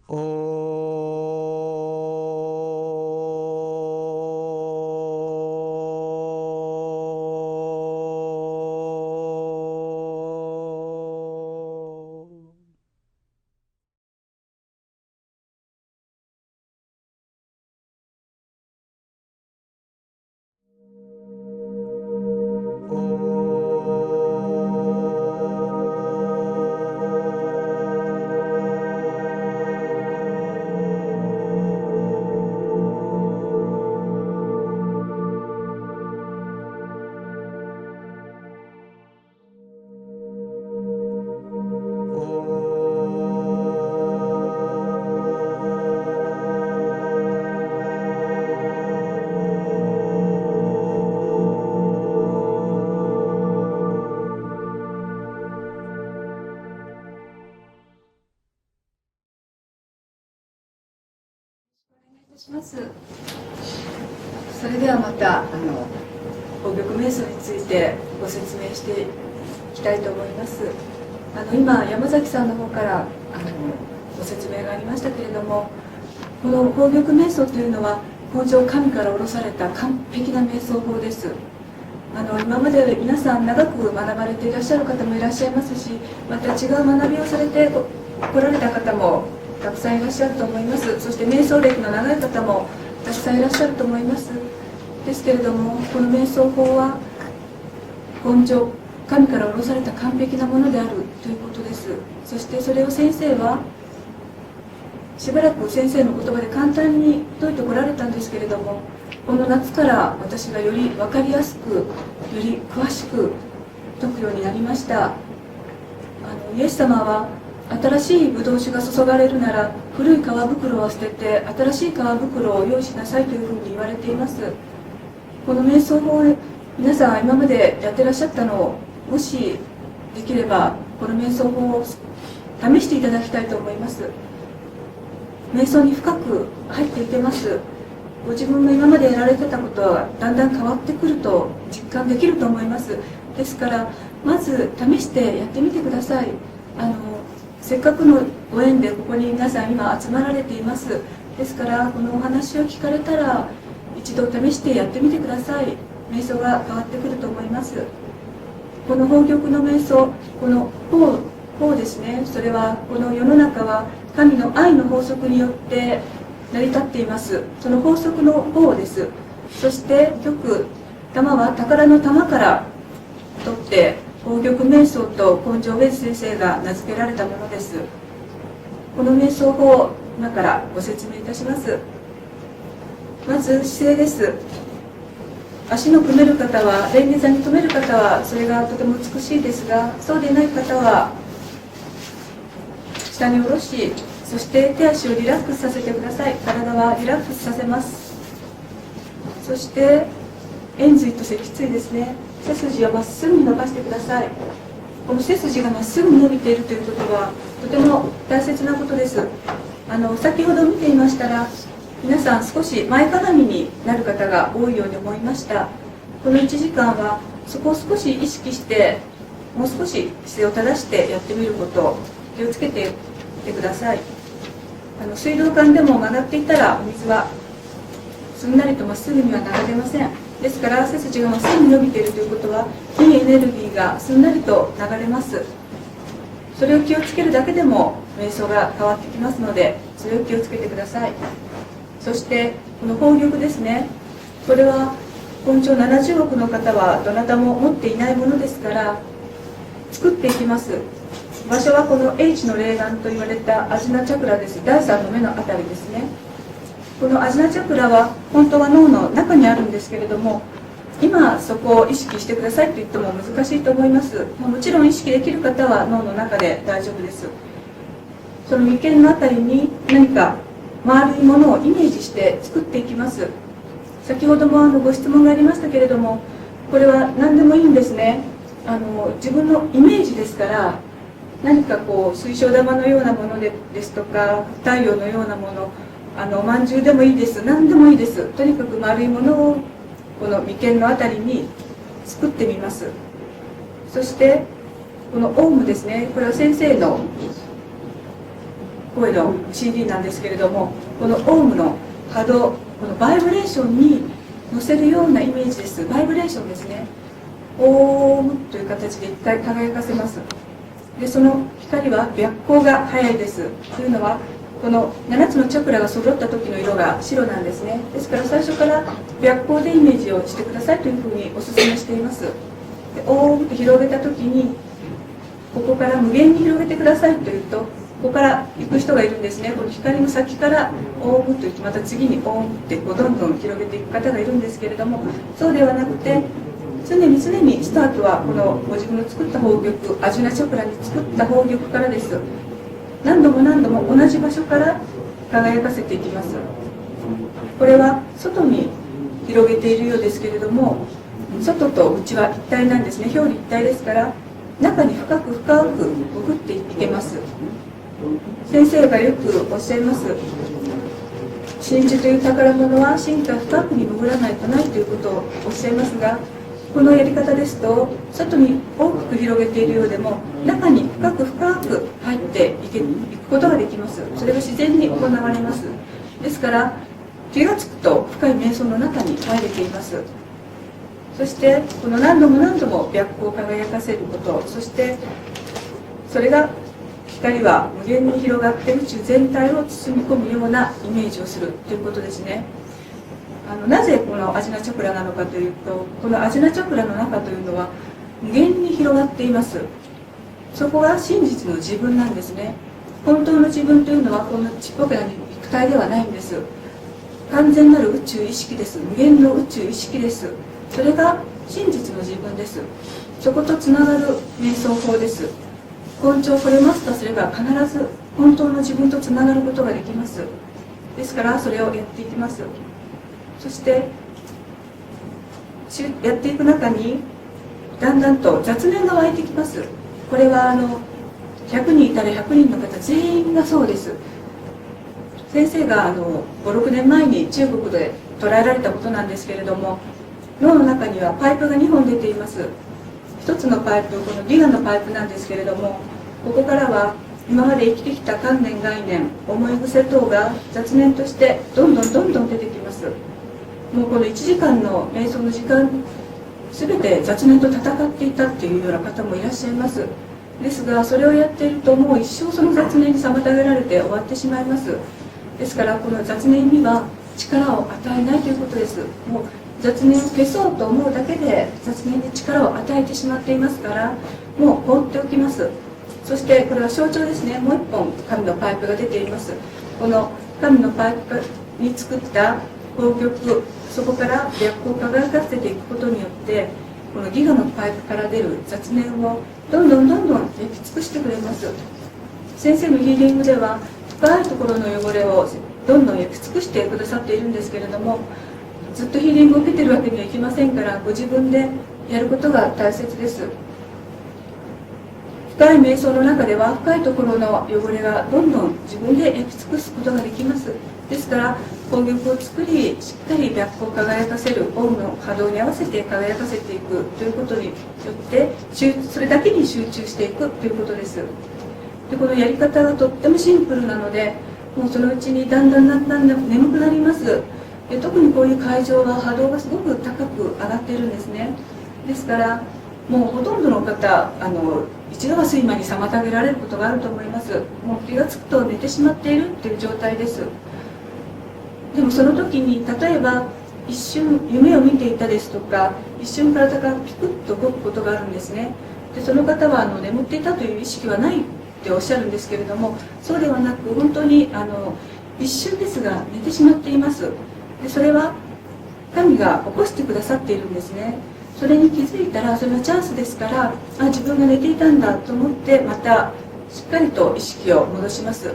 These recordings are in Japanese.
おします。それではまた宝玉瞑想についてご説明していきたいと思います。今山崎さんの方からご説明がありましたけれども、この宝玉瞑想というのは本上神から下ろされた完璧な瞑想法です。今まで皆さん長く学ばれていらっしゃる方もいらっしゃいますし、また違う学びをされて来られた方もたくさんいらっしゃると思います。そして瞑想歴の長い方もたくさんいらっしゃると思います。ですけれども、この瞑想法は本上神から下ろされた完璧なものであるということです。そしてそれを先生はしばらく先生の言葉で簡単に説いてこられたんですけれども、この夏から私がより分かりやすく、より詳しく説くようになりました。イエス様は新しいブドウ酒が注がれるなら古い皮袋を捨てて新しい皮袋を用意しなさいというふうに言われています。この瞑想法を皆さんは今までやってらっしゃったのを、もしできればこの瞑想法を試していただきたいと思います。瞑想に深く入っていけます。ご自分の今までやられてたことはだんだん変わってくると実感できると思います。ですからまず試してやってみてください。せっかくのご縁でここに皆さん今集まられています。ですからこのお話を聞かれたら一度試してやってみてください。瞑想が変わってくると思います。この宝玉の瞑想、この法ですね、それはこの世の中は神の愛の法則によって成り立っています。その法則の法です。そして玉は宝の玉から取って宝玉瞑想と根性ウェズ先生が名付けられたものです。この瞑想法を今からご説明いたします。まず姿勢です。足の組める方は、蓮華座に留める方はそれがとても美しいですが、そうでない方は下に下ろし、そして手足をリラックスさせてください。体はリラックスさせます。そして円髄と脊椎ですね、背筋をまっすぐに伸ばしてください。この背筋がまっすぐに伸びているということはとても大切なことです。先ほど見ていましたら、皆さん少し前かがみになる方が多いように思いました。この1時間はそこを少し意識して、もう少し姿勢を正してやってみることを気をつけていってください。水道管でも曲がっていたらお水はすんなりとまっすぐには流れません。ですから背筋がまっすぐに伸びているということは、いいエネルギーがすんなりと流れます。それを気をつけるだけでも瞑想が変わってきますので、それを気をつけてください。そしてこの宝玉ですね、これは根性70億の方はどなたも持っていないものですから、作っていきます。場所はこの H の霊眼と言われたアジナチャクラです。第3の目のあたりですね。このアジナチャクラは本当は脳の中にあるんですけれども、今そこを意識してくださいと言っても難しいと思います。もちろん意識できる方は脳の中で大丈夫です。その眉間のあたりに何か丸いものをイメージして作っていきます。先ほどもご質問がありましたけれども、これは何でもいいんですね。自分のイメージですから、何か水晶玉のようなものですとか、太陽のようなもの、まんじゅうでもいいです。何でもいいです。とにかく丸いものをこの眉間のあたりに作ってみます。そしてこのオウムですね、これは先生の声の CD なんですけれども、このオウムの波動、このバイブレーションに乗せるようなイメージです。バイブレーションですね。オームという形で一回輝かせます。でその光は白光が速いです。というのはこの7つのチャクラが揃った時の色が白なんですね。ですから最初から白光でイメージをしてくださいというふうにお勧めしています。でオームと広げた時にここから無限に広げてくださいというと、ここから行く人がいるんですね。この光の先からオウムと言ってまた次にオウムってこうどんどん広げていく方がいるんですけれども、そうではなくて常にスタートはこのご自分の作った宝玉、アジュナチャクラに作った宝玉からです。何度も同じ場所から輝かせていきます。これは外に広げているようですけれども、外と内は一体なんですね。表裏一体ですから中に深く潜っていけます。先生がよくおっしゃいます、真珠という宝物は深海深くに潜らないとないということをおっしゃいますが、このやり方ですと外に大きく広げているようでも中に深く入っていくことができます。それが自然に行われます。ですから気がつくと深い瞑想の中に入れています。そしてこの何度も白光を輝かせること、そしてそれが光は無限に広がって宇宙全体を包み込むようなイメージをするということですね。なぜこのアジナチャクラなのかというと、このアジナチャクラの中というのは無限に広がっています。そこが真実の自分なんですね。本当の自分というのはこのちっぽけな肉体ではないんです。完全なる宇宙意識です。無限の宇宙意識です。それが真実の自分です。そことつながる瞑想法です。根治をこれマスターすれば必ず本当の自分とつながることができます。ですからそれをやっていきます。そしてやっていく中にだんだんと雑念が湧いてきます。これは100人いたら100人の方全員がそうです。先生が5、6年前に中国で捉えられたことなんですけれども、脳の中にはパイプが2本出ています。一つのパイプ、このギガのパイプなんですけれども、ここからは今まで生きてきた観念概念、思い癖等が雑念としてどんどん出てきます。もうこの1時間の瞑想の時間全て雑念と戦っていたっていうような方もいらっしゃいます。ですがそれをやっているともう一生その雑念に妨げられて終わってしまいます。ですからこの雑念には力を与えないということです。もう雑念を消そうと思うだけで雑念に力を与えてしまっていますから、もう放っておきます。そしてこれは象徴ですね。もう一本神のパイプが出ています。この神のパイプに作った宝玉、そこから白光を輝かせていくことによってこのギガのパイプから出る雑念をどんどん焼き尽くしてくれます。先生のヒーリングでは深いところの汚れをどんどん焼き尽くしてくださっているんですけれども、ずっとヒーリングを受けてるわけにはいきませんから、ご自分でやることが大切です。深い瞑想の中では深いところの汚れがどんどん自分で焼き尽くすことができます。ですから宝玉を作りしっかり白光を輝かせるオウムの波動に合わせて輝かせていくということによってそれだけに集中していくということです。でこのやり方がとってもシンプルなので、もうそのうちにだんだん眠くなります。で特にこういう会場は波動がすごく高く上がっているんですね。ですからもうほとんどの方一度は睡魔に妨げられることがあると思います。もう気がつくと寝てしまっているっていう状態です。でもその時に例えば一瞬夢を見ていたですとか、一瞬体がピクッと動くことがあるんですね。でその方は眠っていたという意識はないっておっしゃるんですけれども、そうではなく本当に一瞬ですが寝てしまっています。でそれは神が起こしてくださっているんですね。それに気づいたらそれはチャンスですから、自分が寝ていたんだと思ってまたしっかりと意識を戻します。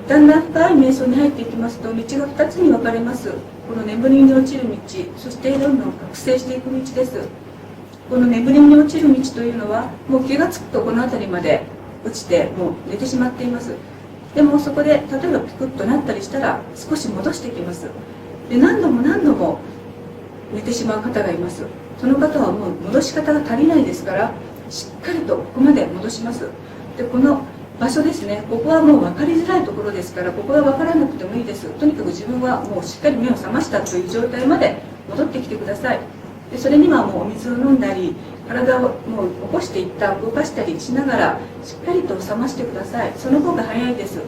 だんだん深い瞑想に入っていきますと道が2つに分かれます。この眠りに落ちる道、そしてどんどん覚醒していく道です。この眠りに落ちる道というのはもう気がつくとこの辺りまで落ちてもう寝てしまっています。でもそこで例えばピクッとなったりしたら少し戻していきます。で何度も寝てしまう方がいます。その方はもう戻し方が足りないですから、しっかりとここまで戻します。でこの場所ですね。ここはもう分かりづらいところですから、ここは分からなくてもいいです。とにかく自分はもうしっかり目を覚ましたという状態まで戻ってきてください。でそれにはもうお水を飲んだり、体をもう起こして一旦動かしたりしながらしっかりと覚ましてください。その方が早いです。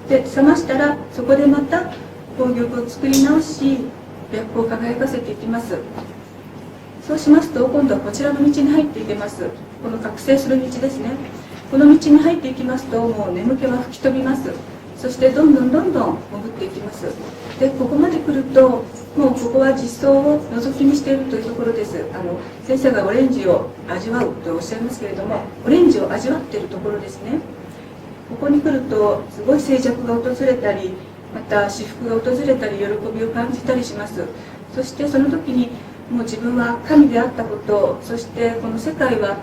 で覚ましたら、そこでまた宝玉を作り直し、白光を輝かせていきます。そうしますと、今度はこちらの道に入っていけます。この覚醒する道ですね。この道に入っていきますと、もう眠気は吹き飛びます。そしてどんどん潜っていきます。でここまで来ると、もうここは実相を覗き見しているというところです。先生がオレンジを味わうとおっしゃいますけれども、オレンジを味わっているところですね。ここに来るとすごい静寂が訪れたり、また至福が訪れたり、喜びを感じたりします。そしてその時にもう自分は神であったこと、そしてこの世界は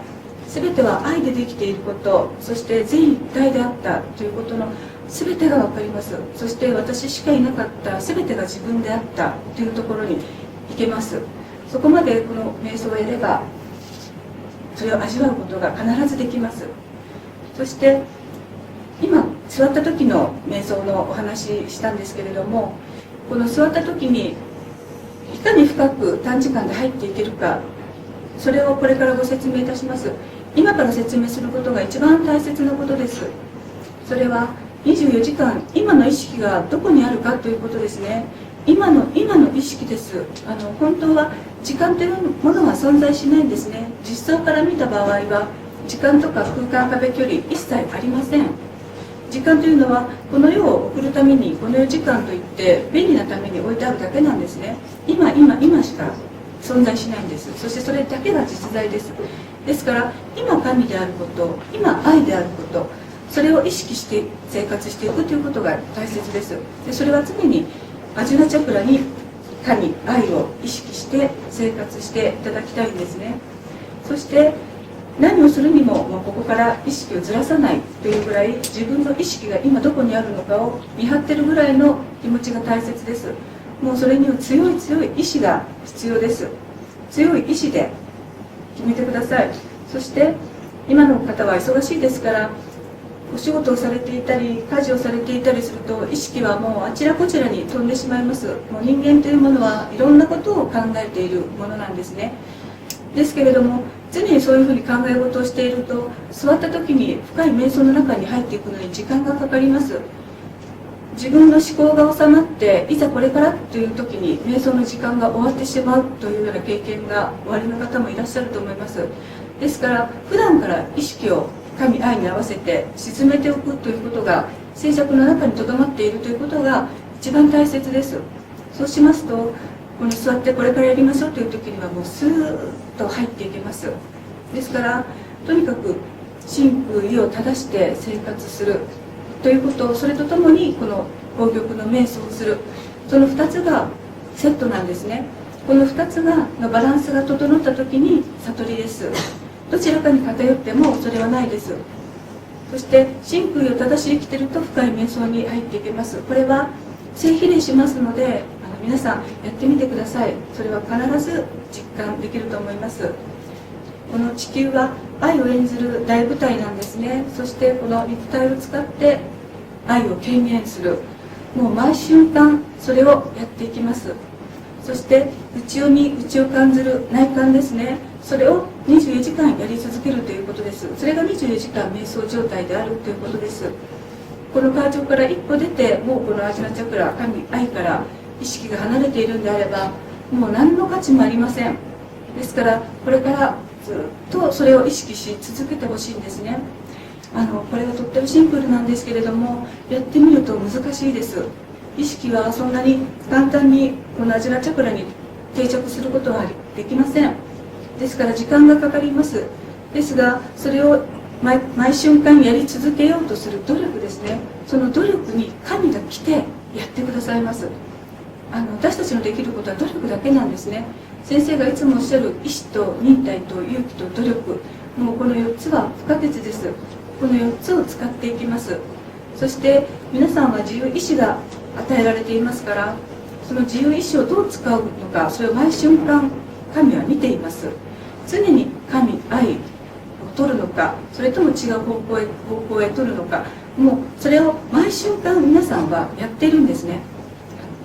全ては愛でできていること、そして全一体であったということの全てが分かります。そして私しかいなかった全てが自分であったというところに行けます。そこまでこの瞑想をやれば、それを味わうことが必ずできます。そして今座った時の瞑想のお話したんですけれども、この座った時にいかに深く短時間で入っていけるか、それをこれからご説明いたします。今から説明することが一番大切なことです。それは24時間今の意識がどこにあるかということですね。今の意識です。本当は時間というものは存在しないんですね。実相から見た場合は時間とか空間壁距離一切ありません。時間というのはこの世を送るために、この世時間といって便利なために置いてあるだけなんですね。今しか存在しないんです。そしてそれだけが実在です。ですから今神であること、今愛であること、それを意識して生活していくということが大切です。でそれは常にアジュナチャクラに神、愛を意識して生活していただきたいんですね。そして何をするにも、ここから意識をずらさないというぐらい、自分の意識が今どこにあるのかを見張ってるぐらいの気持ちが大切です。もうそれには強い意志が必要です。強い意志で決めてください。そして今の方は忙しいですから、お仕事をされていたり家事をされていたりすると、意識はもうあちらこちらに飛んでしまいます。もう人間というものはいろんなことを考えているものなんですね。ですけれども、常にそういうふうに考え事をしていると、座った時に深い瞑想の中に入っていくのに時間がかかります。自分の思考が収まって、いざこれからという時に瞑想の時間が終わってしまうというような経験がおありの方もいらっしゃると思います。ですから普段から意識を神愛に合わせて沈めておくということが、静寂の中にとどまっているということが一番大切です。そうしますと、この座ってこれからやりましょうという時にはもうスーッと入っていけます。ですからとにかく真空意を正して生活するということ、それとともにこの宝玉の瞑想をする、その2つがセットなんですね。この2つのバランスが整った時に悟りです。どちらかに偏ってもそれはないです。そして真空意を正し生きていると深い瞑想に入っていけます。これは正比例しますので、皆さんやってみてください。それは必ず実感できると思います。この地球は愛を演ずる大舞台なんですね。そしてこの肉体を使って愛を権限する、もう毎瞬間それをやっていきます。そして内を見、内を感ずる内観ですね。それを24時間やり続けるということです。それが24時間瞑想状態であるということです。この会場から一歩出て、もうこのアジナチャクラ、神愛から意識が離れているんであれば、もう何の価値もありません。ですからこれからずっとそれを意識し続けてほしいんですね。これはとってもシンプルなんですけれども、やってみると難しいです。意識はそんなに簡単にこのアジナチャクラに定着することはできません。ですから時間がかかります。ですがそれを毎瞬間やり続けようとする努力ですね。その努力に神が来てやってくださいます。私たちのできることは努力だけなんですね。先生がいつもおっしゃる意志と忍耐と勇気と努力、もうこの4つは不可欠です。この4つを使っていきます。そして皆さんは自由意志が与えられていますから、その自由意志をどう使うのか、それを毎瞬間神は見ています。常に神愛を取るのか、それとも違う方向へ取るのか、もうそれを毎瞬間皆さんはやっているんですね。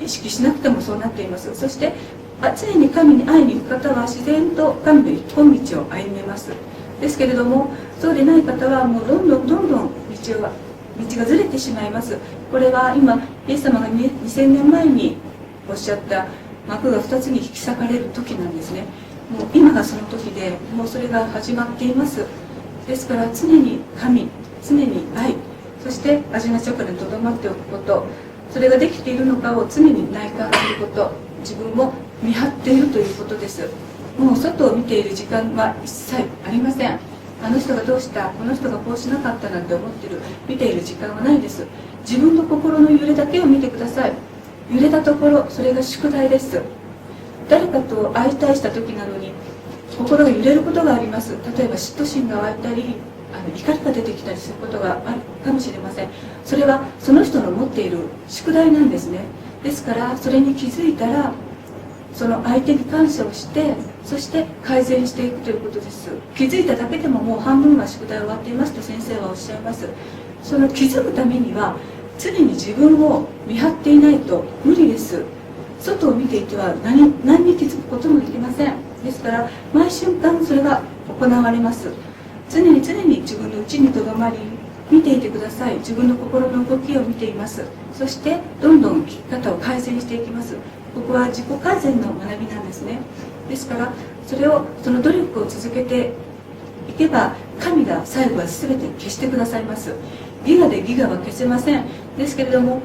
意識しなくてもそうなっています。そして常に神に会いに行く方は自然と神の一本道を歩めます。ですけれども、そうでない方はもうどんどん道がずれてしまいます。これは今イエス様が2000年前におっしゃった幕が2つに引き裂かれる時なんですね。もう今がその時で、もうそれが始まっています。ですから常に神、常に愛、そしてアジナチャクラにとどまっておくこと、それができているのかを常に内観すること、自分も見張っているということです。もう外を見ている時間は一切ありません。あの人がどうした、この人がこうしなかったなんて見ている時間はないです。自分の心の揺れだけを見てください。揺れたところ、それが宿題です。誰かと相対した時なのに心が揺れることがあります。例えば嫉妬心が湧いたり、怒りが出てきたりすることがあるかもしれません。それはその人の持っている宿題なんですね。ですからそれに気づいたら、その相手に感謝をして、そして改善していくということです。気づいただけでももう半分は宿題終わっていますと先生はおっしゃいます。その気づくためには常に自分を見張っていないと無理です。外を見ていては何に気づくこともできません。ですから毎瞬間それが行われます。常に自分の内にとどまり、見ていてください。自分の心の動きを見ています。そしてどんどん生き方を改善していきます。ここは自己改善の学びなんですね。ですからその努力を続けていけば、神が最後は全て消してくださいます。ギガでギガは消せません。ですけれども、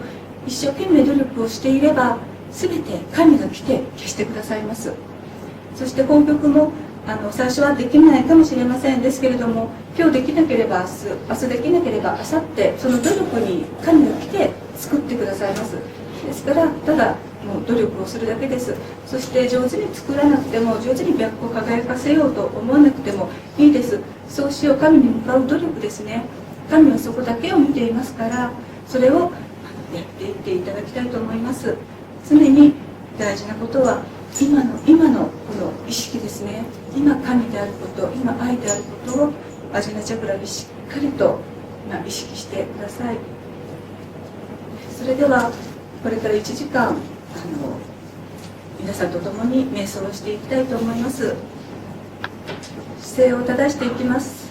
一生懸命努力をしていれば全て神が来て消してくださいます。そして本曲も最初はできないかもしれません。ですけれども、今日できなければ明日できなければ明後日、その努力に神が来て作ってくださいます。ですからただもう努力をするだけです。そして上手に作らなくても、上手に白虎を輝かせようと思わなくてもいいです。そうしよう、神に向かう努力ですね。神はそこだけを見ていますから、それをやっていっていただきたいと思います。常に大事なことは今のこの意識ですね。今神であること、今愛であることをアジナチャクラでしっかりと意識してください。それではこれから1時間皆さんと共に瞑想をしていきたいと思います。姿勢を正していきます。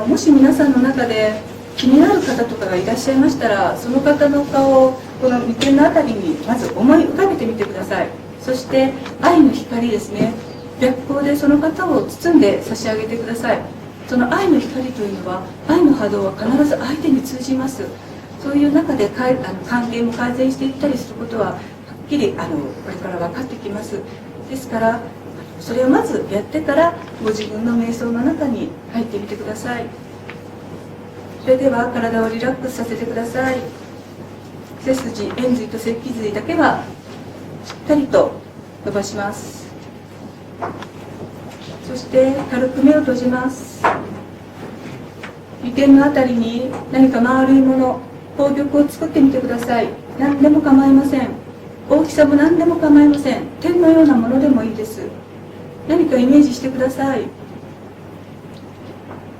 もし皆さんの中で気になる方とかがいらっしゃいましたら、その方の顔をこの眉間のあたりにまず思い浮かべてみてください。そして愛の光ですね、白光でその方を包んで差し上げてください。その愛の光というのは、愛の波動は必ず相手に通じます。そういう中で関係も改善していったりすることははっきりこれから分かってきます。ですからそれをまずやってからご自分の瞑想の中に入ってみてください。それでは体をリラックスさせてください。背筋、円髄と脊髄だけはしっかりと伸ばします。そして軽く目を閉じます。眉間のあたりに何か丸いもの、宝玉を作ってみてください。何でも構いません。大きさも何でも構いません。点のようなものでもいいです。何かイメージしてください。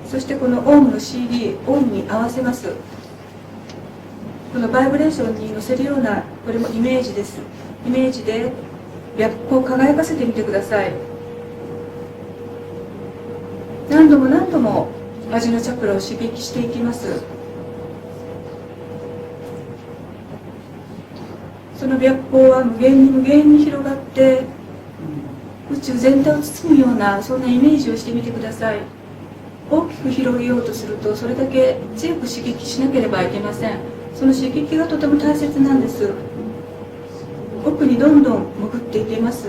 そしてこのオウムの CD、オウムに合わせます。このバイブレーションに乗せるような、これもイメージです。イメージで白光を輝かせてみてください。何度もアジナチャクラを刺激していきます。その白光は無限に広がって宇宙全体を包むような、そんなイメージをしてみてください。大きく広げようとすると、それだけ強く刺激しなければいけません。その刺激がとても大切なんです。奥にどんどん潜っていけます。